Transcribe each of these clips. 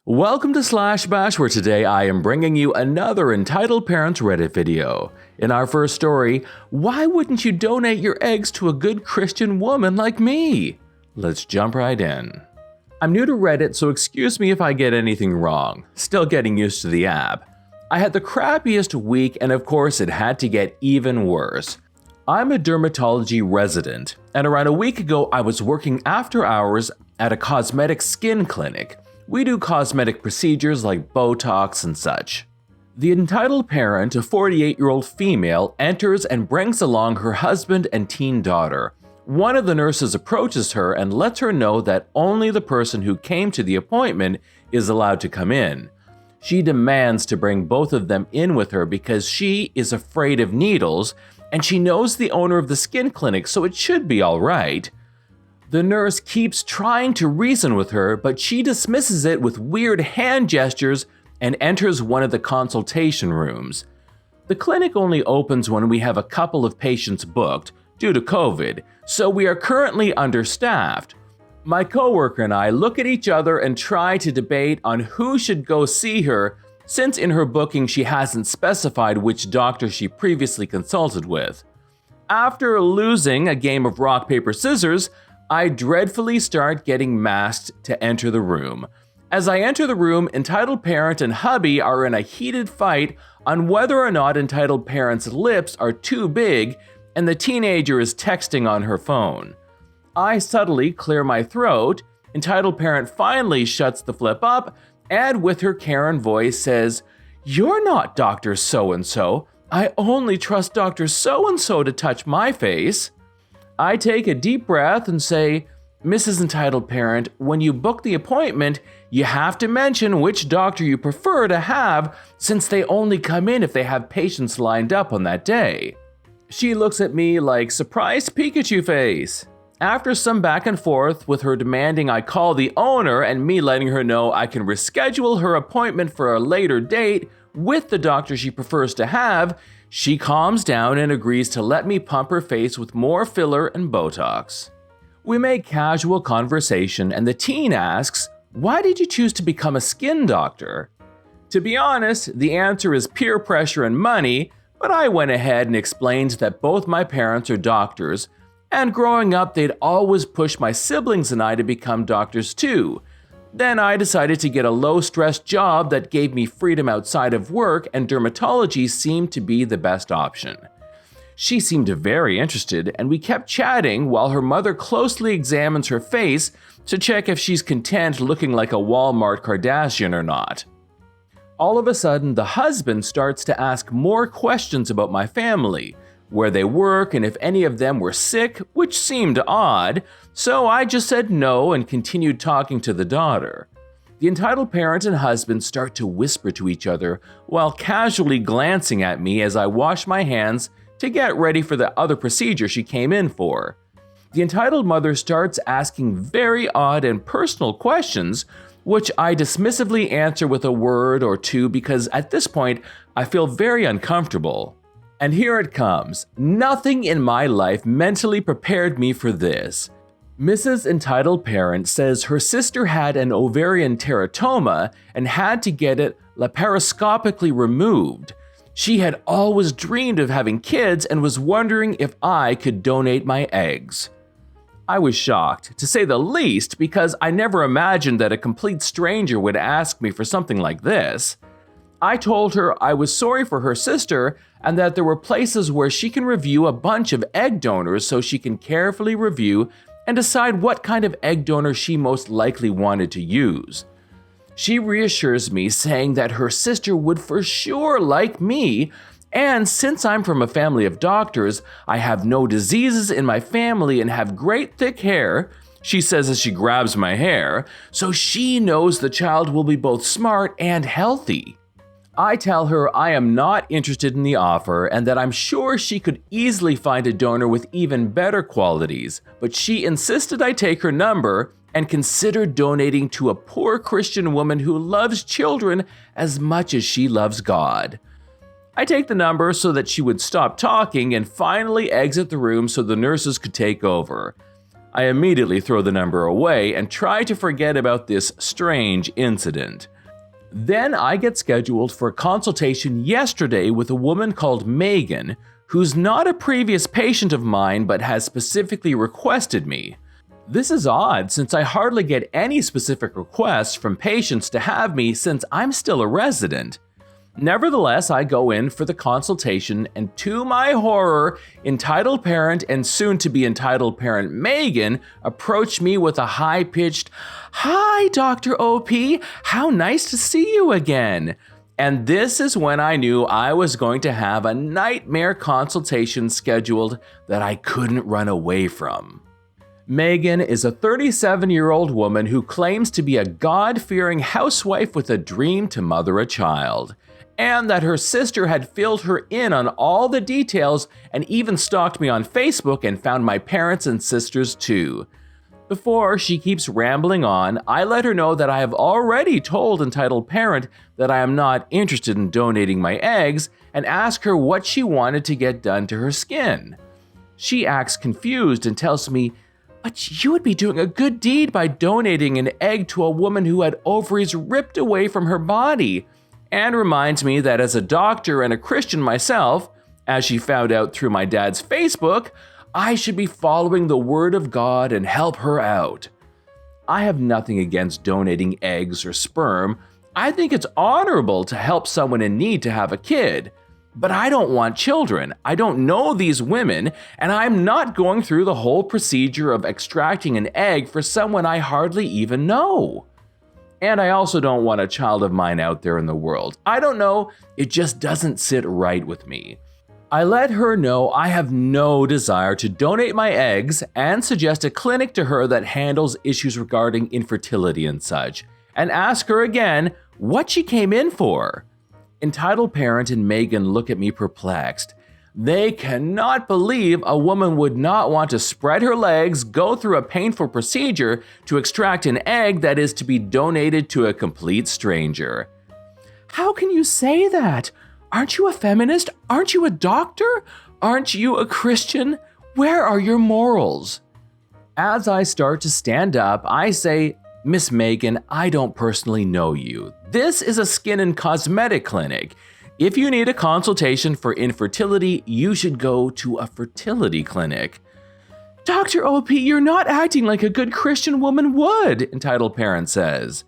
Welcome to Slash Bash, where today I am bringing you another Entitled Parents Reddit video. In our first story, why wouldn't you donate your eggs to a good Christian woman like me? Let's jump right in. I'm new to Reddit, so excuse me if I get anything wrong. Still getting used to the app. I had the crappiest week, and of course it had to get even worse. I'm a dermatology resident, and around a week ago I was working after hours at a cosmetic skin clinic. We do cosmetic procedures like Botox and such. The entitled parent, a 48-year-old female, enters and brings along her husband and teen daughter. One of the nurses approaches her and lets her know that only the person who came to the appointment is allowed to come in. She demands to bring both of them in with her because she is afraid of needles, and she knows the owner of the skin clinic, so it should be all right. The nurse keeps trying to reason with her, but she dismisses it with weird hand gestures and enters one of the consultation rooms. The clinic only opens when we have a couple of patients booked due to COVID, so we are currently understaffed. My coworker and I look at each other and try to debate on who should go see her, since in her booking she hasn't specified which doctor she previously consulted with. After losing a game of rock, paper, scissors, I dreadfully start getting masked to enter the room. As I enter the room, entitled parent and hubby are in a heated fight on whether or not entitled parent's lips are too big, and the teenager is texting on her phone. I subtly clear my throat. Entitled parent finally shuts the flip up and with her Karen voice says, "You're not Dr. So-and-so. I only trust Dr. So-and-so to touch my face." I take a deep breath and say, "Mrs. Entitled Parent, when you book the appointment, you have to mention which doctor you prefer to have, since they only come in if they have patients lined up on that day." She looks at me like surprised Pikachu face. After some back and forth with her demanding I call the owner and me letting her know I can reschedule her appointment for a later date with the doctor she prefers to have, she calms down and agrees to let me pump her face with more filler and Botox. We make casual conversation and the teen asks, "Why did you choose to become a skin doctor?" To be honest, the answer is peer pressure and money, but I went ahead and explained that both my parents are doctors, and growing up they'd always push my siblings and I to become doctors too. Then I decided to get a low-stress job that gave me freedom outside of work, and dermatology seemed to be the best option. She seemed very interested, and we kept chatting while her mother closely examines her face to check if she's content looking like a Walmart Kardashian or not. All of a sudden, the husband starts to ask more questions about my family, where they work, and if any of them were sick, which seemed odd, so I just said no and continued talking to the daughter. The entitled parent and husband start to whisper to each other while casually glancing at me as I wash my hands to get ready for the other procedure she came in for. The entitled mother starts asking very odd and personal questions, which I dismissively answer with a word or two because at this point I feel very uncomfortable. And here it comes. Nothing in my life mentally prepared me for this. Mrs. Entitled Parent says her sister had an ovarian teratoma and had to get it laparoscopically removed. She had always dreamed of having kids and was wondering if I could donate my eggs. I was shocked, to say the least, because I never imagined that a complete stranger would ask me for something like this. I told her I was sorry for her sister and that there were places where she can review a bunch of egg donors so she can carefully review and decide what kind of egg donor she most likely wanted to use. She reassures me, saying that her sister would for sure like me, and since I'm from a family of doctors, I have no diseases in my family and have great thick hair, she says as she grabs my hair, so she knows the child will be both smart and healthy. I tell her I am not interested in the offer and that I'm sure she could easily find a donor with even better qualities, but she insisted I take her number and consider donating to a poor Christian woman who loves children as much as she loves God. I take the number so that she would stop talking and finally exit the room so the nurses could take over. I immediately throw the number away and try to forget about this strange incident. Then I get scheduled for a consultation yesterday with a woman called Megan, who's not a previous patient of mine but has specifically requested me. This is odd since I hardly get any specific requests from patients to have me since I'm still a resident. Nevertheless, I go in for the consultation, and to my horror, entitled parent and soon-to-be entitled parent Megan approached me with a high-pitched, "Hi, Dr. OP, how nice to see you again." And this is when I knew I was going to have a nightmare consultation scheduled that I couldn't run away from. Megan is a 37-year-old woman who claims to be a God-fearing housewife with a dream to mother a child, and that her sister had filled her in on all the details and even stalked me on Facebook and found my parents and sisters too. Before she keeps rambling on, I let her know that I have already told entitled parent that I am not interested in donating my eggs and ask her what she wanted to get done to her skin. She acts confused and tells me, "But you would be doing a good deed by donating an egg to a woman who had ovaries ripped away from her body," and reminds me that as a doctor and a Christian myself, as she found out through my dad's Facebook, I should be following the word of God and help her out. I have nothing against donating eggs or sperm. I think it's honorable to help someone in need to have a kid. But I don't want children. I don't know these women, and I'm not going through the whole procedure of extracting an egg for someone I hardly even know. And I also don't want a child of mine out there in the world. I don't know, it just doesn't sit right with me. I let her know I have no desire to donate my eggs and suggest a clinic to her that handles issues regarding infertility and such, and ask her again what she came in for. Entitled parent and Megan look at me perplexed. They cannot believe a woman would not want to spread her legs, go through a painful procedure to extract an egg that is to be donated to a complete stranger. "How can you say that? Aren't you a feminist? Aren't you a doctor? Aren't you a Christian? Where are your morals?" As I start to stand up, I say, "Miss Megan, I don't personally know you. This is a skin and cosmetic clinic. If you need a consultation for infertility, you should go to a fertility clinic." "Dr. OP, you're not acting like a good Christian woman would," entitled parent says.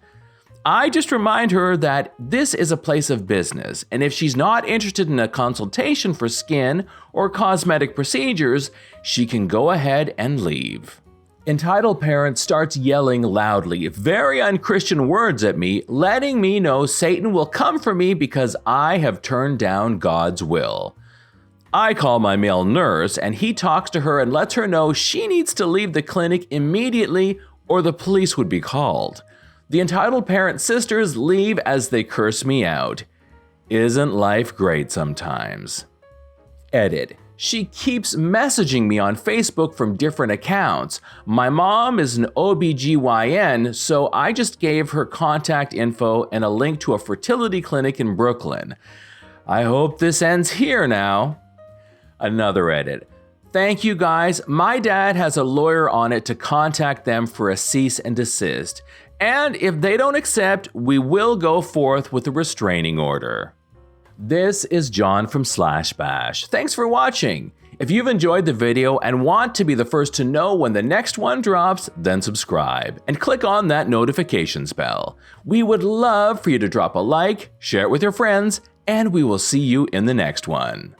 I just remind her that this is a place of business, and if she's not interested in a consultation for skin or cosmetic procedures, she can go ahead and leave. Entitled parent starts yelling loudly, very unchristian words at me, letting me know Satan will come for me because I have turned down God's will. I call my male nurse, and he talks to her and lets her know she needs to leave the clinic immediately or the police would be called. The entitled parent sisters leave as they curse me out. Isn't life great sometimes? Edit. She keeps messaging me on Facebook from different accounts. My mom is an OBGYN, so I just gave her contact info and a link to a fertility clinic in Brooklyn. I hope this ends here now. Another edit. Thank you guys. My dad has a lawyer on it to contact them for a cease and desist. And if they don't accept, we will go forth with a restraining order. This is John from /bash. Thanks for watching. If you've enjoyed the video and want to be the first to know when the next one drops, then subscribe and click on that notifications bell. We would love for you to drop a like, share it with your friends, and we will see you in the next one.